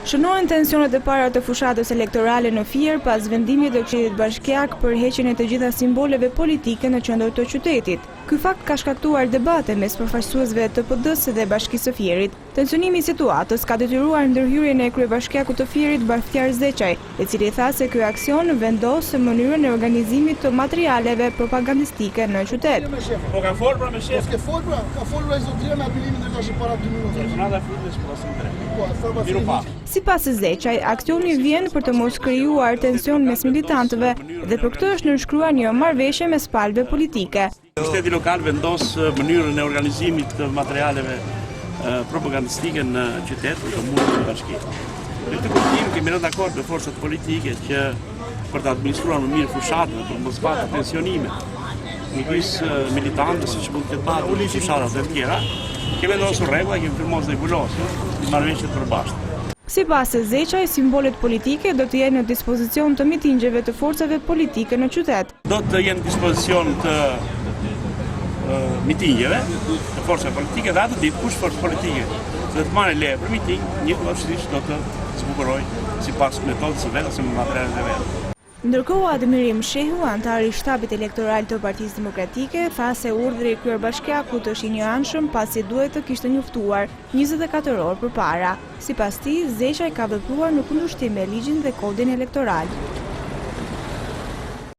Shënohen tensionet e para të fushatës elektorale në Fier pas vendimit të Këshillit Bashkiak për heqjen e të gjitha simboleve politike në qendër të qytetit. Ky fakt ka shkaktuar debate mes përfaqësuesve të PD-s dhe Bashkisë së Fierit. Tensionimi i situatës ka detyruar ndërhyrjen e kryebashkiakut të Fierit Baftiar Zeçaj, i cili tha se ky aksion vendos mënyrën e organizimit të materialeve propagandistike në qytet. Po ka folur pra me shef? Ka folur ai zotëria me apelimin e tash para 2 minuta. Telefonata fitës pas Sipas Zeçaj, aksioni vjen për të mos krijuar tension mes militantëve dhe për këtë është nënshkruar një marrëveshje mes palëve politike. Shteti lokal vendos mënyrën e organizimit të materialeve propagandistike në qytet për të mundur të bashkisë. Në këtë kuptim kemi rënë dakord me forcat politike që për të administruar më mirë fushatën, për mos patë tensionime midis militantëve, siç mund të ketë patur fushatat e tjera, kemi vendosur rregulla, kemi firmos nebuloze, marrëveshje të përbashkëta. Sipas Zeçaj, simbolet politike do të jenë në dispozicion të mitingjeve të forcave politike në qytet. Do të jenë në dispozicion të mitingjeve të forcave politike dhe atë ditë kush forcë politike do të marrë leje për miting, njëkohësisht do të zbukurojë sipas metodës së vet ose me materialet e vet. Ndërkohë, Admirim Shehu, antari i shtabit elektoral të Partisë Demokratike, tha se urdhri i kryebashkiakut është i njëanshëm pasi duhet të kishte njoftuar 24 orë përpara. Sipas tij, Zeçaj ka vepruar në kundërshtim me ligjin dhe kodin elektoral.